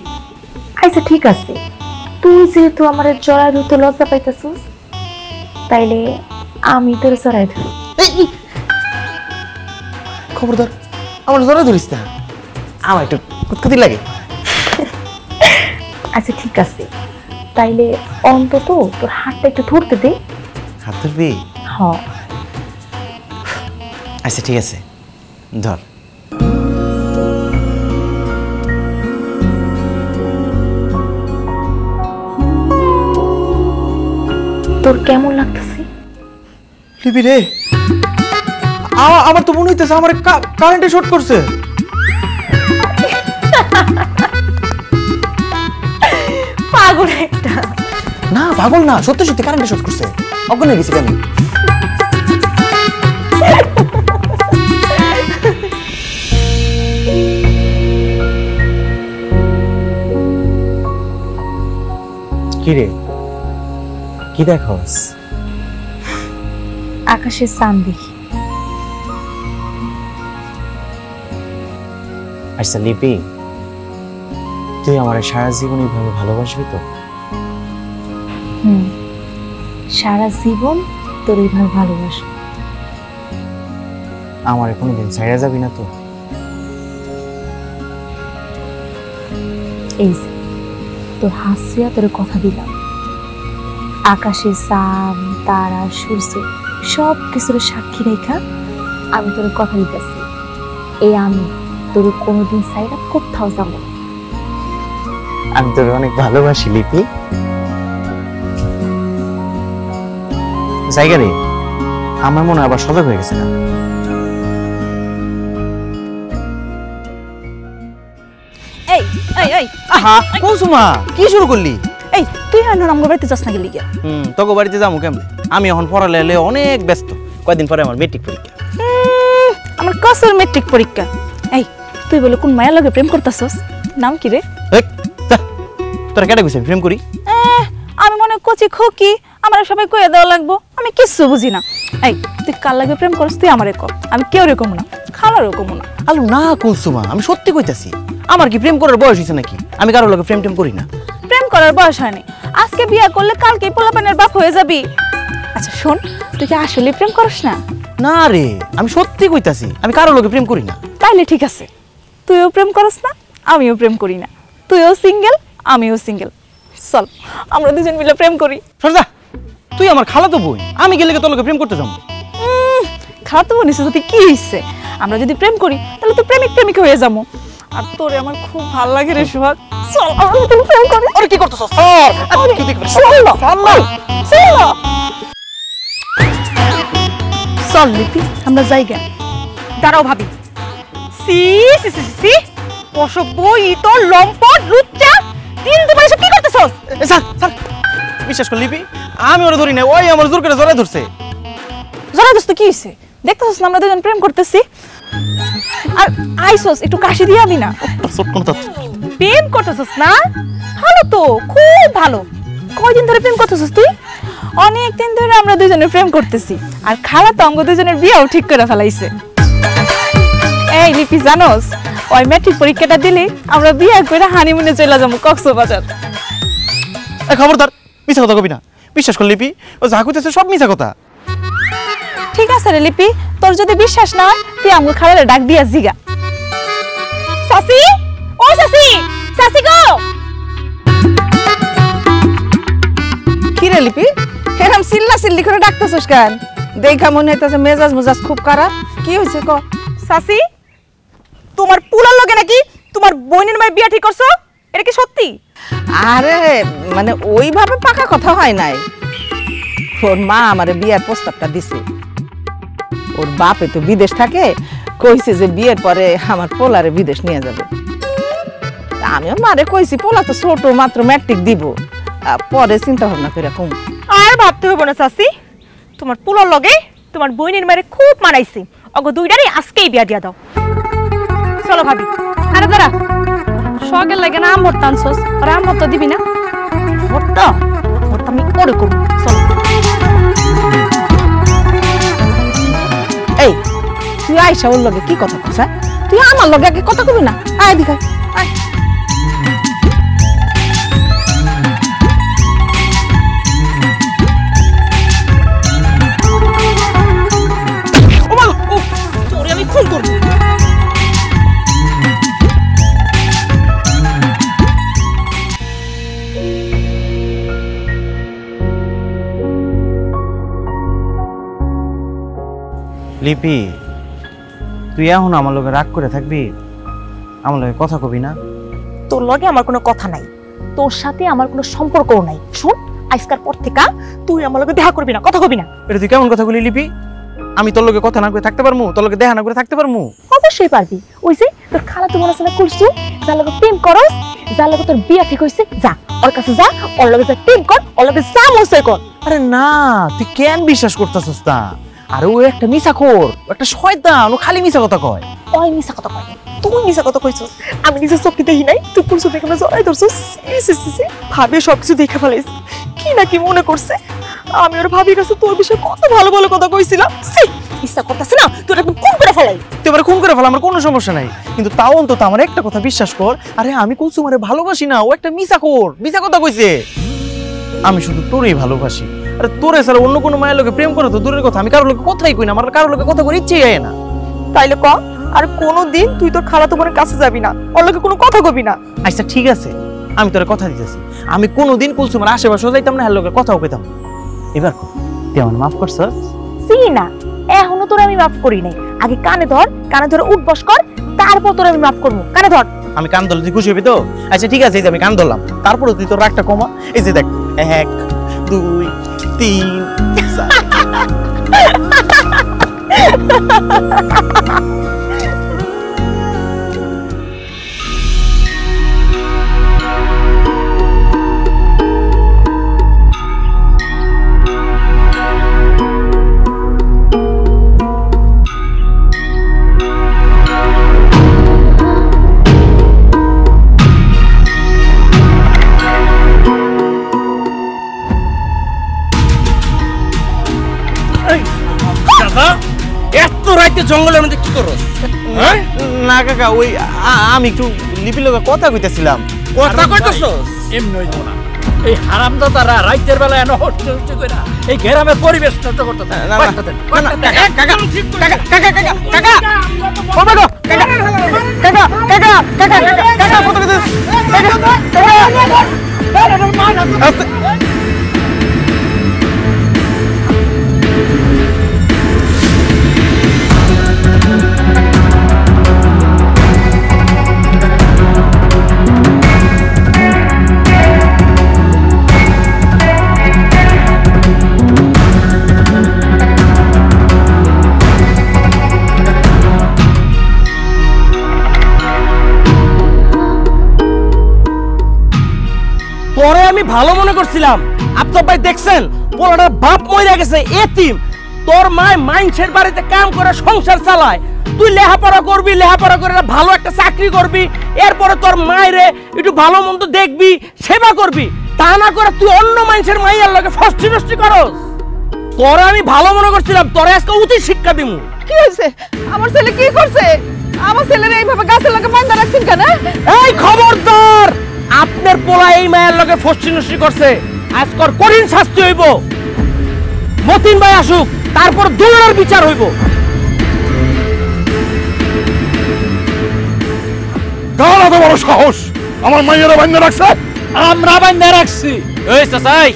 আচ্ছা ঠিক আছে, তুই যেহেতু আমার জড়ায় ধরতে লজ্জা পাইতেছিস, তাইলে আমি তোর জড়ায় ধরি। খবরদার আমার জড়ায় ধরিস না, আমার একটু কুতকুতি লাগে। আচ্ছা ঠিক আছে, তাইলে অন্তত তোর হাতটা একটু ধরতে দে। হাত ধরবি? হ। আচ্ছা ঠিক আছে, ধর। তোর কেমন লাগতেছে? লিপি রে, আমার তো মনে হইতেছে আমার কারেন্টে শর্ট করছে। পাগল একটা। না পাগল না, সত্যি সত্যি কারেন্টে শর্ট করছে, অজ্ঞান হয়ে গেছি কেন? কি রে, কি দেখোস? আকাশের চাঁদ দেখি। আচ্ছা লিপি, তুই আমার সারা জীবন এইভাবে ভালোবাসবি তো? সারা জীবন তোর এইভাবে ভালোবাসো। আমার কোনোদিন ছাইড়া যাবি না তো? এই যে তোর হাসিয়া তোর কথা দিলাম, আকাশে চাঁদ তারা সূর্য সব কিছুর সাক্ষী রেখা আমি তোর কথা দিতেছি, এই আমি তোর কোনোদিন চাইরা কোথাও যাবো না। আমি তোর অনেক ভালোবাসি লিপি। জায়গা রে, আমার মনে আবার সজাগ হয়ে গেছে না? এই এই এই আহা কুলসুমা, কি শুরু করলি? এই তুই এখন আমগো বাড়িতে যাস না গেলি গিয়া? তোকে বাড়িতে যাবো কেমনে? আমি এখন পড়ালে অনেক ব্যস্ত, কয়দিন পরে আমার মেট্রিক পরীক্ষা। আমার কসর মেট্রিক পরীক্ষা। এই তুই বলে কোন মায়ের লগে প্রেম করতাছস? নাম কি রে? তোরা কেটে গেছে প্রেম করি? আমি মনে কচি খোকি, আমার সবাই কয়ে দেওয়া লাগবো, আমি কিচ্ছু বুঝি না। এই তুই কার লাগে প্রেম করছ তুই আমারে কর, আমি কেউ রকম না, খালারও কম না। আলু না কুলসুমা, আমি সত্যি কইতাছি। আমার কি প্রেম করার বয়স হয়েছে নাকি? আমি কারোর লগে প্রেম টেম করি না। প্রেম করার বয়স হয়নি, আজকে বিয়ে করলে কালকে পোলাপানের বাপ হয়ে যাবি। আচ্ছা শোন, তুই কি আসলে প্রেম করস না? না রে, আমি সত্যি কইতাছি, আমি কারোর লগে প্রেম করি না। তাইলে ঠিক আছে, তুইও প্রেম করস না, আমিও প্রেম করি না। তুইও সিঙ্গেল, আমিও সিঙ্গেল। চল আমরা দুজন মিলে প্রেম করি। সরজা, তুই আমার খালাতো বোন, আমি গেলে তোর লগে প্রেম করতে যাবো? খালাতো বোন এসে যদি কি হইছে, আমরা যদি প্রেম করি তাহলে তো প্রেমিক প্রেমিক হয়ে যাবো। আর তোরে আমার খুব ভালো লাগে রে সোহাগ, চল আমরা দুজন প্রেম করি। আরে কি করতেছ? স্যার কি দেখবে? চল না, চল না। চল লিপি, আমরা যাইগা। দাঁড়াও ভাবি। সি সি সি সি অসভ্য, ইতো লম্পট লুচ্চা, তিন দুবার এসে কি করতেছস? স্যার স্যার, বিশ্বাস কর লিপি, আমি ওরা ধরি না, ওই আমার জোর করে জড়ায় ধরছে। জড়ায় ধরছে কি হইছে? দেখতেছস না আমরা দুজন প্রেম করতেছি? আর আইসোস একটু কাশি দিয়ে আমি না। প্রেম করতেছস না? ভালো তো, খুব ভালো। কয়দিন ধরে প্রেম করতেছস তুই? অনেক দিন ধরে আমরা দুজনে প্রেম করতেছি, আর খালা তো আমাদের দুজনের বিয়েও ঠিক করে ফেলাইছে। এই লিপি জানোস, ওই ম্যাট্রিক পরীক্ষাটা দিলে আমরা বিয়ে করে হানিমুনে চলে যাবো কক্সবাজার। খবরদার, মিছা কথা কবি না। বিশ্বাস কর লিপি, ও যা কইতেছে সব মিছা কথা। ঠিক আছে রে লিপি, তোর যদি বিশ্বাস না হয় তুই আমাকে খালারে ডাক দিয়া জিগা। সাসি, ও সাসি, সাসি গো। কি রে লিপি, এরকম চিল্লা চিল্লি করে ডাকতেছিস কেন? দেখা মনে হইতেছে মেজাজ মেজাজ খুব খারাপ। কি হয়েছে ক? সাসি, তোমার পুলার লগে নাকি তোমার বোনের মায়ের বিয়ে ঠিক করছো? এটা কি সত্যি? আরে মানে ওইভাবে পাকা কথা হয় নাই। ওর মা আমারে বিয়ের প্রস্তাবটা দিছে। ওর বাপে তো বিদেশ থাকে, কইছে যে বিয়ের পরে আমার পোলারে বিদেশ নিয়ে যাবে। আমি ওর মারে কইছি পোলা তো ছোট, মাত্র ম্যাট্রিক দিব, পরে চিন্তা ভাবনা করে কম। আর ভাবতে হইব না সাসি, তোমার পুলার লগে তোমার বোনের মায়ের খুব মানাইছে। অগো দুইটারই আজকেই বিয়া দিয়া দাও। চলো ভাবি। আরে দাঁড়া, শখের লাগে না আম ভর্তা আনছস, আর আম ভর্তা দিবি না? ভর্তা ভর্তা আমি পরে করবো। চলো। এই তুই আইসা ওর লগে কি কথা কইছ? তুই আমার লগে আগে কথা কবি না? আয় দিকা আয়। তোরে আমি খুন করবো। লিপি, তুই এখন আমার লগে রাগ করে থাকবি? আমার লগে কথা কবি না? তোর লগে আমার কোনো কথা নাই, তোর সাথে আমার কোনো সম্পর্কও নাই। শোন, আজকার পর থেকে তুই আমার লগে দেখা করবি না, কথা কবি না। এটা তুই কেমন কথা বলি লিপি? আমি তোর লগে কথা না করে থাকতে পারমু? তোর লগে দেখা না করে থাকতে পারমু? অবশ্যই পারবি। ওই যে তোর খালা তো মনে আছে না কুলসু, যার লগে প্রেম করস, যার লগে তোর বিয়া ঠিক হইছে, যা ওর কাছে যা, ওর লগে যা প্রেম কর, ওর লগে যা মনে কর। আরে না, তুই কেন বিশ্বাস করতেছস না? আরে ও একটা মিছাখোর, ও একটা শয়তান, ও খালি মিছা কথা কয়। ওই মিছা কথা কয়, তুই মিছা কথা কইছস। আমি নিজের চোখে দেখি নাই, তুই কুলসু দেখে না জড়াই ধরছস। ভাবে সবকিছু দেখে ফেলাইস, কি না কি মনে করছে। আমি ওর ভাবির কাছে তোর বিষয়ে কত ভালো ভালো কথা কইছিলাম। ইচ্ছা করতেছে না তোর একদম খুন করে ফেলাই। তুই এবার খুন করে ফেল, আমার কোনো সমস্যা নাই, কিন্তু তাও অন্তত আমার একটা কথা বিশ্বাস কর। আরে আমি কুলসুমারে ভালোবাসি না, ও একটা মিছা কথা কইছে। আমি শুধু তোরই ভালোবাসি। আরে তোরে ছাড়া অন্য কোনো মায়ের লোকে প্রেম করে তো দূরের কথা, আমি কারোর লোকে কথাই কই না, আমার কারোর লোকে কথা করে ইচ্ছেই হয় না। তাইলে ক, আর কোনোদিন তুই তোর খালাতো বোনের কাছে যাবি না, ওর লোকে কোনো কথা কবি না। আচ্ছা ঠিক আছে, আমি তোরে কথা দিতেছি, আমি কোনোদিন কুলসুমার আশেপাশে যাইতাম না, এর লোকে কথাও কইতাম। এবার তুই আমার মাফ করছস? না, এখনো তোর আমি মাফ করি নাই। আগে কানে ধরে উঠবস কর, তারপর তোর আমি মাফ করবো। কানে ধর। আমি কান ধরলে তুই খুশি হবি তো? আচ্ছা ঠিক আছে, এই যে আমি কান ধরলাম, তারপরে তুই তোর রাগটা কমা। এই যে দেখ, 1 2 3 এত রাইতে জঙ্গলের মধ্যে কি করো? না কাকা, ওই আমি একটু লিপির লোকে কথা কইতেছিলাম। কথা কইতেছো? এমনি হইব না, এই হারামদাদারা রাইতের বেলা এনে হচ্ছে কইরা এই গ্রামের পরিবেশ নষ্ট করতেছে। পরে আমি ভালো মনে করছিলাম, আপনার ভাই দেখছেন পোলাটার বাপ মরে গেছে, এতিম। তোর মায় মাইনছের বাড়িতে কাম করে সংসার চালায়, তুই লেখাপড়া করবি, লেখাপড়া করে ভালো একটা চাকরি করবি, এরপরে তোর মায়েরে একটু ভালো মন্দ দেখবি, সেবা করবি। তা না করে তুই অন্য মাইনছের মাইয়ার লগে ফষ্টি নষ্টি করস। তোরে আমি ভালো মনে করছিলাম, তোরে আজকে উচিত শিক্ষা দিমু। কি হয়েছে? আমার ছেলে কি করছে? আমার ছেলের এইভাবে গাছের লগে বাঁধা রাখছেন কেন? এই খবরদার, আপনার পোলা এই মায়ের লগে ফষ্টি নষ্টি করছে, আজকর কঠিন শাস্তি হইব। মতিন ভাই আসুক, তারপর দুলার বিচার হইব। কার এত বড় সাহস আমার মাইয়ারা বান্ধা রাখছে? আমরা বান্ধা রাখছি। এই চাচাই,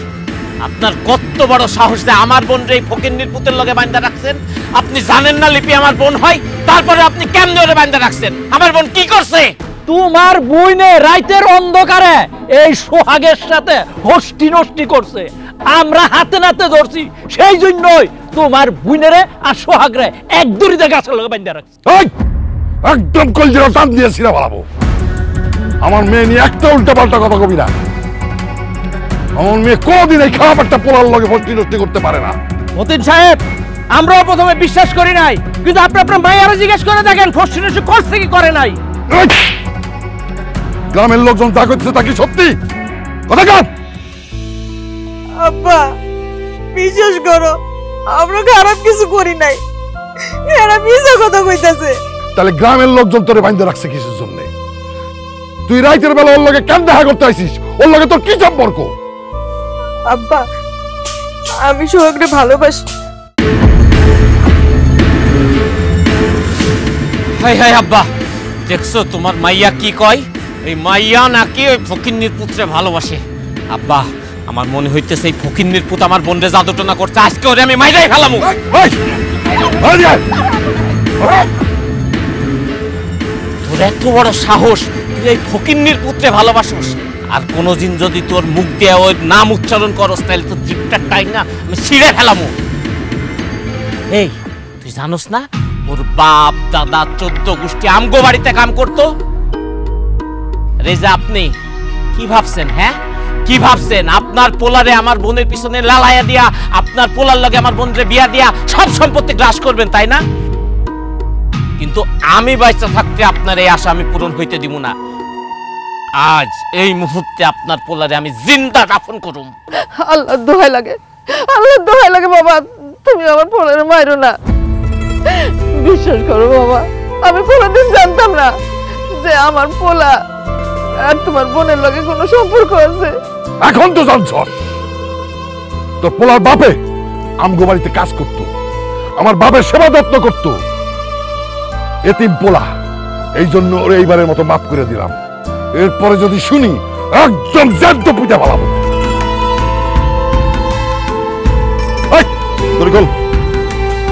আপনার কত বড় সাহস যে আমার বোন রে ফকিন্নির পুতের লগে বান্ধা রাখছেন? আপনি জানেন না লিপি আমার বোন হয়? তারপরে আপনি কেমনে ওরে বান্ধা রাখছেন? আমার বোন কি করছে? তোমার বইনে রাইতের অন্ধকারে এই সোহাগের সাথে হস্তি নষ্টি করছে, আমরা হাতে নাতে ধরছি, সেই জন্যই তোমার বুইনেরে আর সোহাগরে এক দড়িতে গাছের লগে বান্ধা রাখছি। এই একদম কলজিরা টান দিয়ে ছিঁড়া পালাবো। আমার মেয়ে নিয়ে একটা উল্টা পাল্টা কথা কবি না। আমার মেয়ে কোনদিন এই খারাপ একটা পোলার লগে ভর্তি নষ্টি করতে পারে না। মতিন সাহেব, আমরাও প্রথমে বিশ্বাস করি নাই, কিন্তু আপনি আপনার মায়েরা জিজ্ঞেস করে দেখেন ফষ্টি নষ্টি করছে কি করে নাই। এই! গ্রামের লোকজন তা করছে তা কি সত্যি? কথা কাট। আব্বা বিশ্বাস করো, আমরা খারাপ কিছু করি নাই, এরা মিছা কথা কইতাছে। তাহলে গ্রামের লোকজন তোরে বাঁধতে রাখছে কিসের জন্য? তুই রাইতের বেলা ওর লগে কেন দেখা করতে আইছিস? ওর লগে তোর কি সম্পর্ক? আব্বা আমি সোহাগরে ভালোবাসি। হাই হাই আব্বা, দেখছো তোমার মাইয়া কি কয়? এই মাইয়া নাকি ওই ফকিন্নির পুত্রে ভালোবাসে। আব্বা আমার মনে হইতেছে এই ফকিন্নির পুত আমার বোনরে জাদুটনা করছে, আজকে ওরে আমি মাইরাই ফেলামু। তোর এত বড় সাহস, তুই এই ফকিন্নির পুত্রে ভালোবাসোস, আর কোনোদিন যদি তোর মুখ দিয়ে ওই নাম উচ্চারণ করস তাহলে তোর জিভটা টাই না আমি ছিঁড়ে ফেলামু। এই তুই জানোস না ওর বাপ দাদা 14 গোষ্ঠী আমগো বাড়িতে কাম করতো? রেজা আপনি কি ভাবছেন? হ্যাঁ কি ভাবছেন? আপনার পোলারে আমার বোনের পিছনে লালাইয়া দিয়া, আপনার পোলার লগে আমার বোনরে বিয়া দিয়া সব সম্পত্তি গ্রাস করবেন, তাই না? কিন্তু আমি বাইচা থাকতে আপনার এই আশা আমি পূরণ হইতে দিব না। আজ এই মুহূর্তে আপনার পোলারে আমি জিন্দা দাফন করুম। আল্লাহ দোহাই লাগে, আল্লাহ দোহাই লাগে বাবা, তুমি আমার পোলারে মাইরো না। বিশ্বাস করো বাবা, আমি কোনোদিন জানতাম না যে আমার পোলা আর তোমার বোনের লগে কোনো সম্পর্ক আছে। এখন তো জানছস। তোর পোলার বাপে আমগো বাড়িতে কাজ করত, আমার বাপের সেবা যত্ন করত। এতিম পোলা, এই জন্য ওরে এইবারের মতো মাফ করে দিলাম। এরপরে যদি শুনি একদম জ্যান্ত পুঁতে ফেলাবো।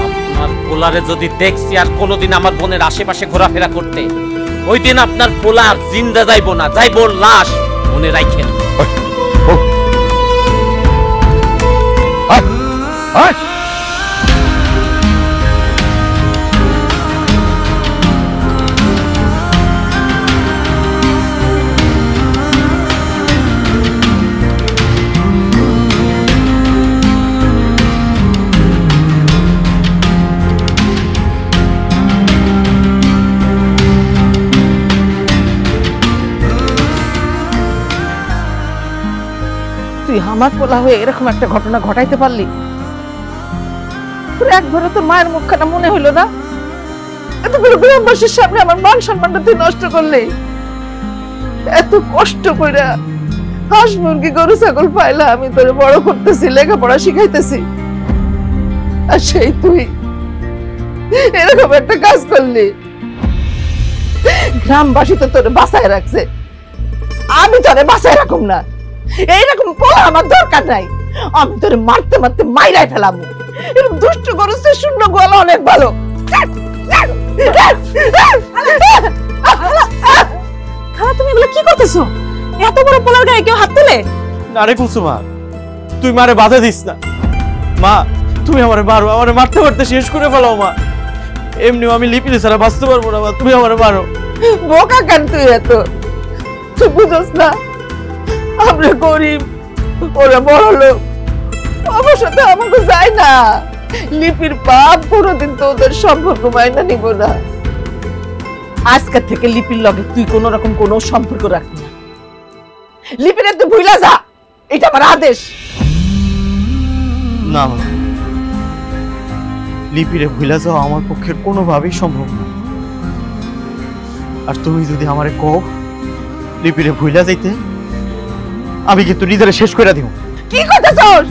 আপনার পোলারে যদি দেখছি আর কোনোদিন আমার বোনের আশেপাশে ঘোরাফেরা করতে, ওই দিন আপনার পোলা আর জিন্দা যাইবো না, যাইবো লাশ। মনে রাখেন। তুই আমার পোলা হয়ে এরকম একটা ঘটনা ঘটাইতে পারলি? তোর একবারও তোর মায়ের মুখখানা মনে হইলো না? এত বড় গ্রামবাসীর সামনে আমার মান সম্মানটা তুই নষ্ট করলি। এত কষ্ট কইরা হাঁস মুরগি গরু ছাগল পাইলা আমি তোরে বড় করতেছি, লেখাপড়া শিখাইতেছি, আর সেই তুই এরকম একটা কাজ করলি। গ্রামবাসী তো তোরে বাঁচায় রাখছে, আমি তোরে বাঁচায় রাখুম না। এইরকম পোলা আমার দরকার নাই। আমি তোরে মারতে মারতে মাইরাই ফেলাম। এরকম দুষ্ট করছে, শূন্য গোয়ালা অনেক ভালো। খালা তুমি এগুলো কি করতেছো? এত বড় পোলার গায়ে কেউ হাত তোলে? না রে কুসুমা, তুই মারে বাধা দিস না। মা তুমি আমারে মারো, আমারে মারতে মারতে শেষ করে ফেলাও মা। এমনিও আমি লিপিলে ছাড়া বাঁচতে পারবো না মা, তুমি আমারে মারো। বোকা কেন তুই এত? তুই বুঝোস না আমরা গরিব, ওরা বড় লোক, আমার সাথে আমাকে যায় না। লিপির বাপ কোনোদিন তো ওদের সম্পর্ক মাইনা নিব না। আজকে থেকে লিপির লগে তুই কোন রকম কোনো সম্পর্ক রাখবি না। লিপির তুই ভুলা যা, এটা আমার আদেশ। না মা, লিপিরে ভুলা যাওয়া আমার পক্ষে কোনোভাবেই সম্ভব না। আর তুমি যদি আমারে কও লিপিরে ভুলা যাইতে, আমি কিন্তু নিজেরে শেষ করে দিব। কি করতেছস?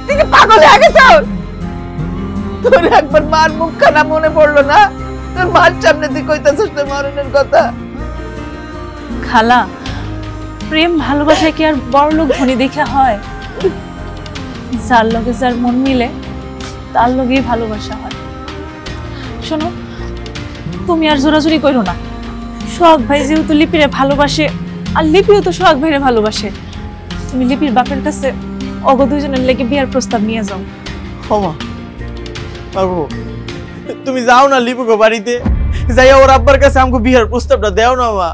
তুই কি পাগল হয়ে গেছস? তোর একবার মার মুখখানা মনে পড়লো না? তোর মার সামনে তুই কইতেছস তোর মরণের কথা। খালা, প্রেম ভালোবাসা কি আর বড় লোক ধনী দেখে হয়? যার লগে যার মন মিলে তার লগেই ভালোবাসা হয়। শোনো, তুমি আর জোরাজুরি করো না। সোহাগ ভাই যেহেতু লিপিরে ভালোবাসে, আর লিপিও তো সোহাগ ভাইরে ভালোবাসে, তুমি লিপির বাপের কাছে অগ দুইজনের লেগে বিয়ার প্রস্তাব নিয়ে যাও। ক্ষমা পারবো, তুমি যাও না লিপুকে বাড়িতে, যাইয়া ওর আব্বার কাছে আমাকে বিয়ার প্রস্তাবটা দেও না মা।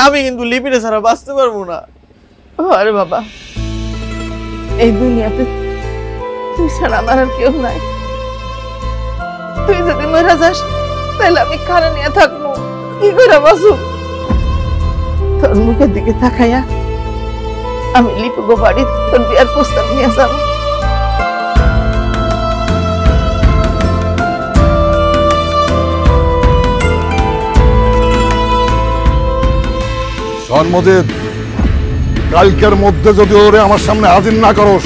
আমি কিন্তু লিপিরে ছাড়া বাঁচতে পারবো না। আরে বাবা, এই দুনিয়াতে তুই ছাড়া আমার আর কেউ নাই। তুই যদি মরে যাস তাহলে আমি কারে নিয়ে থাকবো, কি করে বাঁচু? তোর মুখের দিকে তাকাইয়া আমি লিপুগো বাড়ি তোর বিয়ার প্রস্তাব নিয়ে যাবো। জন্মদিন কালকের মধ্যে যদি ওরে আমার সামনে হাজির না করস,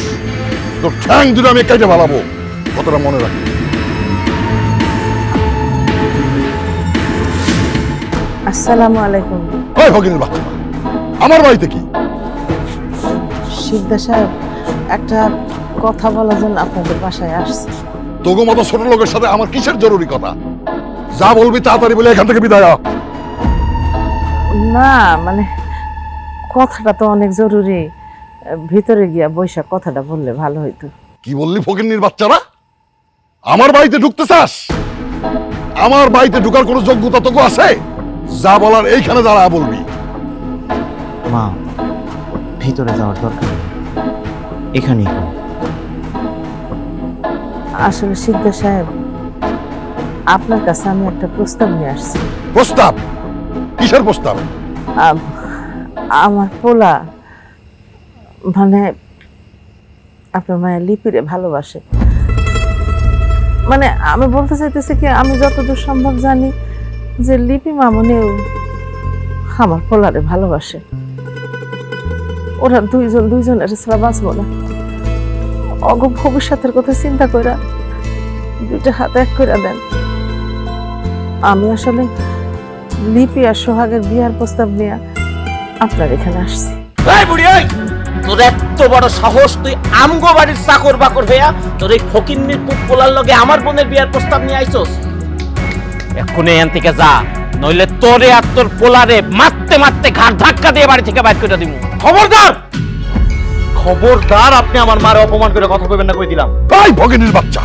তোর ঠ্যাং দুটো আমি কেটে ফেলাবো, কতটা মনে রাখি। আসসালামু আলাইকুম। ওই ভগিনীর বাচ্চা, আমার বাড়িতে কি? শিকদার সাহেব, একটা কথা বলার জন্য আপনাদের বাসায় আসছি। তোগো মতো ছোট লোকের সাথে আমার কিসের জরুরি কথা? যা বলবি তাড়াতাড়ি বলে এখান থেকে বিদায় হ। না মানে কথাটা তো অনেক জরুরি, ভিতরে গিয়া বৈশা কথাটা বললে ভালো হইতো। কি বললি ফকিন্নির বাচ্চারা? আমার বাড়িতে ঢুকতে চাস? আমার বাড়িতে ঢুকার কোনো যোগ্যতা তোকে আছে? যা বলার এইখানে দাঁড়া বলবি। মা, ভিতরে যাওয়ার দরকার নেই, এখানেই। আসলে শিকদার সাহেব, আপনার কাছে আমি একটা প্রস্তাব নিয়ে আসছি। প্রস্তাব? কিসের প্রস্তাব? আমার পোলা মানে আপনার মায়ের লিপিরে ভালোবাসে। মানে আমি বলতে চাইতেছি কি, আমি যতদূর সম্ভব জানি যে লিপি মামনিও আমার পোলারে ভালোবাসে। ওরা দুইজনের ছাড়া বাঁচবো না। অগ ভবিষ্যতের কথা চিন্তা কইরা দুইটা হাত এক করে দেন। আমি আসলে লিপি আর সোহাগের বিয়ার প্রস্তাব নিয়ে আপনার এখানে আসছি। এই বুড়ি, এই তোর এত বড় সাহস, তুই আমগো বাড়ির চাকর বাকর হইয়া তোর এই ফকিন্নির পুত পোলার লগে আমার বোনের বিয়ার প্রস্তাব নিয়ে আইছস? এক্ষুনি এখান থেকে যা, নইলে তোরে আর তোর পোলারে মারতে মারতে ঘাট ধাক্কা দিয়ে বাড়ি থেকে বাইর করে দিব। খবরদার, খবরদার, আপনি আমার মারে অপমান করে কথা কইবেন না, কই দিলাম। এই ভগিনীর বাচ্চা,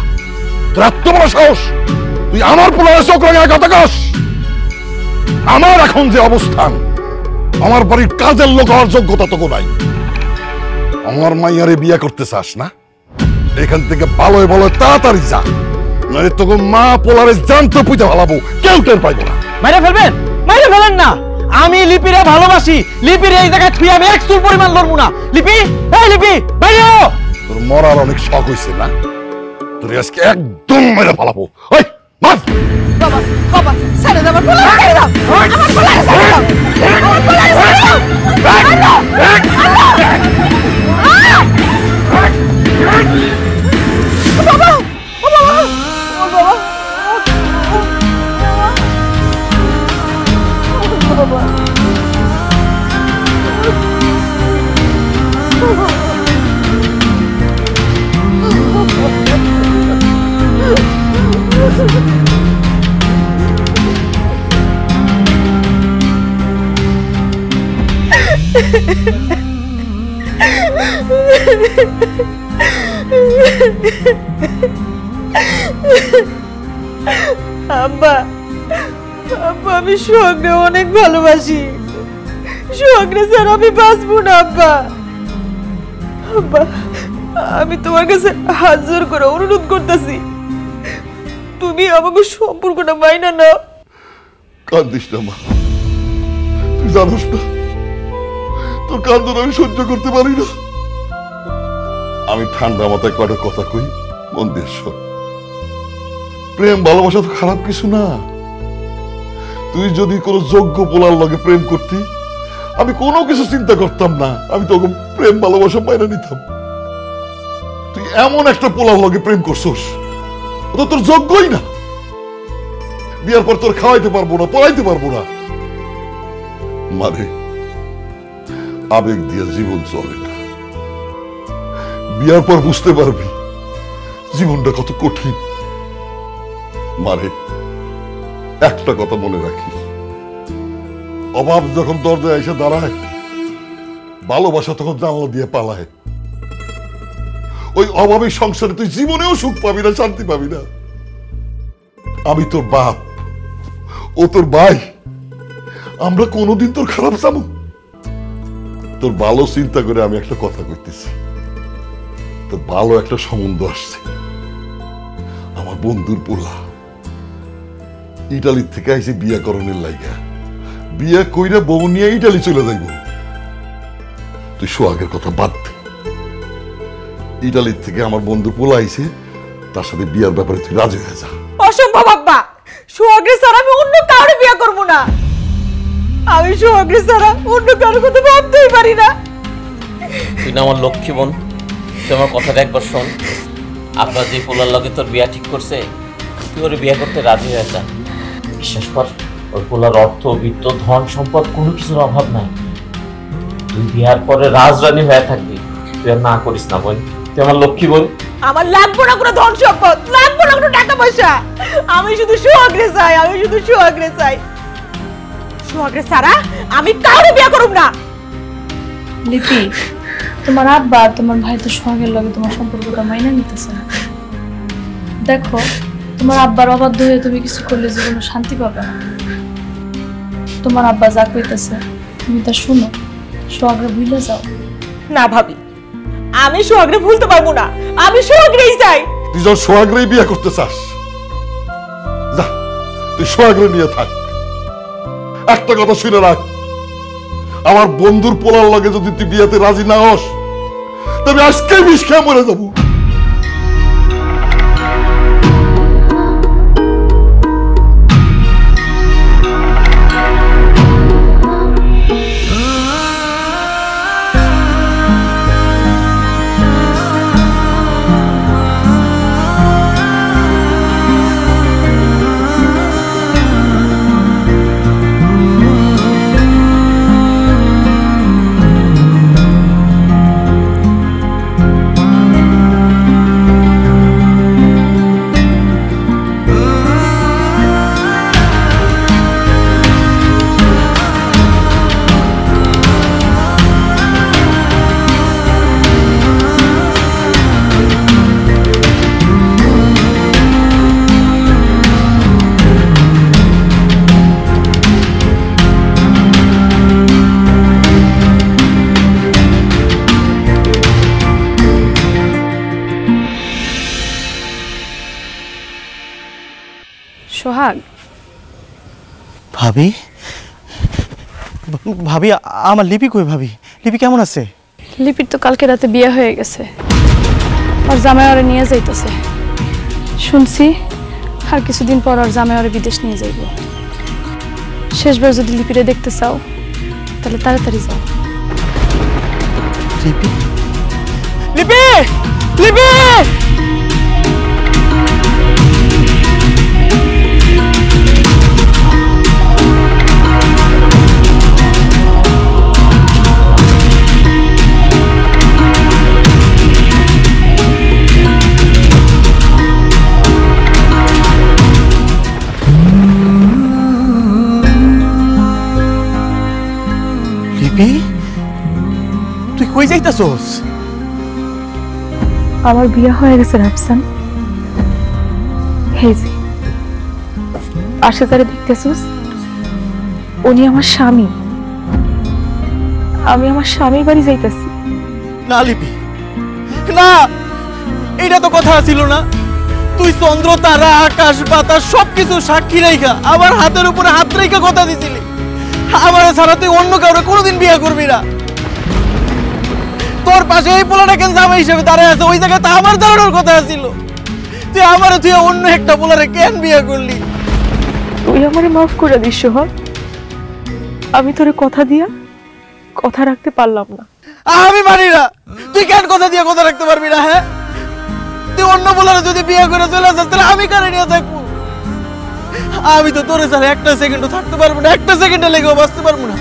তোর এত বড় সাহস, তুই আমার পোলারে চোখ রাঙায় কথা কস? আমার এখন যে অবস্থান, আমার বাড়ির কাজের লোক হওয়ার যোগ্যতা তোকে নাই। আমার মাইয়ারে বিয়ে করতে চাস না? এখান থেকে ভালোই ভালো তাড়াতাড়ি যা, নইলে তোকে মা পোলারে জানতে পুঁতে ভালাবো, কেউ টের পাইবো না। মাইরে ফেলবেন? মাইরে ফেলেন না, আমি লিপিরে ভালোবাসি। লিপির এই জায়গায় তুই আমি একচুল পরিমাণ লড়বো না। লিপি, এই লিপি বাইরে। তোর মরার অনেক শখ হয়েছে না? তোর আজকে একদম মেরে ফালাবো। ওই মার! বাবা বাবা ছেড়ে দাও, আমার পোলারে ছেড়ে দাও, আমার পোলারে ছেড়ে দাও, আমার পোলারে ছেড়ে দাও। বাবা ও বাবা ও বাবা আব্বা, আব্বা আমি সোহাগকে অনেক ভালোবাসি। সোহাগকে স্যার আমি বাঁচবো না আব্বা। আব্বা আমি তোমার কাছে হাত জোর করে অনুরোধ করতেছি, তুমি আমাকে সম্পর্কটা মাইনা নাও। কান্দিস না মা, তুই জানোস না তোর কান্দন আমি সহ্য করতে পারি না। আমি ঠান্ডা মাথায় কয়টা কথা কই, মন দিয়ে শোন। প্রেম ভালোবাসা তো খারাপ কিছু না। তুই যদি কোনো যোগ্য পোলার লগে প্রেম করতি, আমি কোনো কিছু চিন্তা করতাম না, আমি তোকে প্রেম ভালোবাসা মাইনা নিতাম। তুই এমন একটা পোলার লগে প্রেম করছস, ও তো তোর যোগ্যই না। বিয়ার পর তোর খাওয়াইতে পারবো না, পড়াইতে পারবো না। মানে আবেগ দিয়ে জীবন চলে না। বিয়ার পর বুঝতে পারবি জীবনটা কত কঠিন। মানে একটা কথা মনে রাখি, অভাব যখন দরজায় এসে দাঁড়ায়, ভালোবাসা তখন জানলা দিয়ে পালায়। ওই অভাবের সংসারে তুই জীবনেও সুখ পাবি না, শান্তি পাবি না। আমি তোর বাপ, ও তোর ভাই, আমরা কোনোদিন তোর খারাপ চাবো? তোর ভালো চিন্তা করে আমি একটা কথা কইতেছি। তোর ভালো একটা সম্বন্ধ আসছে। আমার বন্ধুর পোলা ইটালি থেকে আইসে বিয়া করণের লাইগা। বিয়া কইরা বউ নিয়ে ইটালি চলে যাইব। তুই সোহাগের কথা বাদ দে। ইটালির থেকে আমার বন্ধু পোলা আইসে, তার সাথে বিয়ার ব্যাপারে তুই রাজি হয়ে যা। অসম্ভব আব্বা, সোহাগের ছাড়া আমি অন্য কাউরে বিয়ে করবো না। আমি সোহাগের ছাড়া অন্য কারোর কথা ভাবতেই পারি না। তুই না আমার লক্ষ্মী বোন, তুই আমার কথাটা একবার শোন। আপনার যে পোলার লগে তোর বিয়া ঠিক করছে, তুই ওর বিয়ে করতে রাজি হয়ে যা। বিশ্বাস কর, ওর পোলার অর্থ, বিত্ত, ধন সম্পদ কোনো কিছুর অভাব নাই। তুই বিয়ার পরে রাজরানী হয়ে থাকবি। তুই আর না করিস না বোন, তুই আমার লক্ষ্মী বোন। আমার লাগবো না কোনো ধন সম্পদ, লাগবো না কোনো টাকা পয়সা। আমি শুধু সোহাগরে চাই, আমি শুধু সোহাগরে চাই। সোহাগরে ছাড়া আমি কাউরে বিয়ে করব না। লিপি, তোমার আব্বা আর তোমার ভাই তো সোহাগের লগে তোমার সম্পর্কটা মাইনা নিতেছে না। দেখো, তোমার আব্বার অবাধ্য হয়ে তুমি কিছু করলে জীবনে শান্তি পাবে না। তোমার আব্বা যা কইতেছে তুমি তা শুনো, সোহাগরে ভুলে যাও। না ভাবি, আমি সোহাগরে ভুলতে পারবো না। আমি সোহাগরেই চাই। তুই যখন সোহাগরেই বিয়ে করতে চাস, যা তুই সোহাগরে নিয়ে থাক। একটা কথা শুনে রাখ, আমার বন্ধুর পোলার লগে যদি তুই বিয়েতে রাজি না হস, তবে আজকে বিষ খেয়ে মরে যাবো। ভাবি ভাবি আমার লিপি কই ভাবি? লিপি কেমন আছে? লিপির তো কালকে রাতে বিয়ে হয়ে গেছে, ওর জামাই ওরে নিয়ে যাইতেছে। শুনছি আর কিছুদিন পর ওর জামাই ওরে বিদেশ নিয়ে যাইব। শেষবার যদি লিপিরে দেখতে চাও তাহলে তাড়াতাড়ি যাও। লিপি লিপি লিপি তুই কই যাইতাছস? আমার বিয়ে হয়ে গেছে রাফসান। হে যে পাশে যারা দেখতেছস উনি আমার স্বামী। আমি আমার স্বামীর বাড়ি যাইতাছি। না লিপি না, এটা তো কথা ছিল না। তুই চন্দ্র তারা আকাশ বাতাস সবকিছু সাক্ষী রেখা আমার হাতের উপরে হাত রেখা কথা দিছিলি আমার ছাড়া তুই অন্য কাউরে কোনোদিন বিয়ে করবি না। তোর পাশে এই পোলাটা কেন জামাই হিসেবে দাঁড়ায় আছে, ওই জায়গায় তো আমার দাঁড়ানোর কথা ছিল। তুই আমারে তুই অন্য একটা পোলারে কেন বিয়ে করলি? তুই আমারে মাফ করে দিস সোহাগ। আমি তোরে কথা দিয়া কথা রাখতে পারলাম না। আমি মানি না। তুই কেন কথা দিয়ে কথা রাখতে পারবি না? হ্যাঁ, তুই অন্য পোলারে যদি বিয়ে করে চলে আসিস তাহলে আমি কারে নিয়ে থাকবো? আমি তো তোরে ছাড়া একটা সেকেন্ডও থাকতে পারবো না, একটা সেকেন্ডে লেগেও বাঁচতে পারবো না।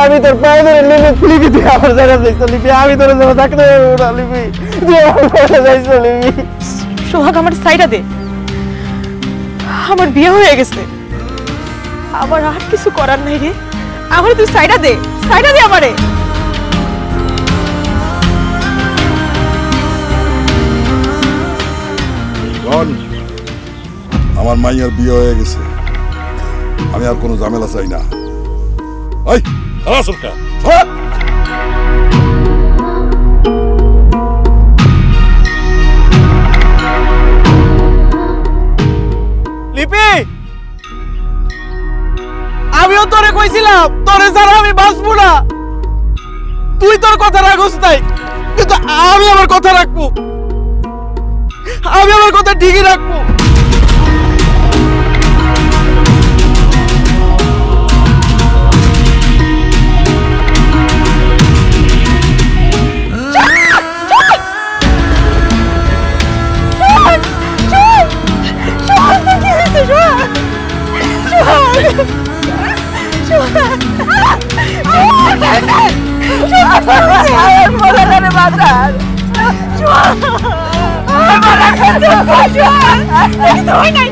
আমি তোর পায়ে ধরে লিপি তুই আমার জায়গা যাইছ লিপি, আমি তোর জায়গা থাকতে পারবো না লিপি, তুই আমার জায়গা যাইছ লিপি। সোহাগ আমার সাইডা দে, আমার বিয়ে হয়ে গেছে, আমার আর কিছু করার নাই রে। আমার তুই সাইডা দে আমারে। আমার মাইয়ার বিয়ে হয়ে গেছে, আমি আর কোনো ঝামেলা চাই না। ওই সরকার লিপি, আমিও তোরে কইছিলাম তোরে ছাড়া আমি বাঁচবো না। তুই তোর কথা রাখস নাই, কিন্তু আমি আমার কথা রাখবো। আমি আমার কথা ঠিকই রাখবো। নাই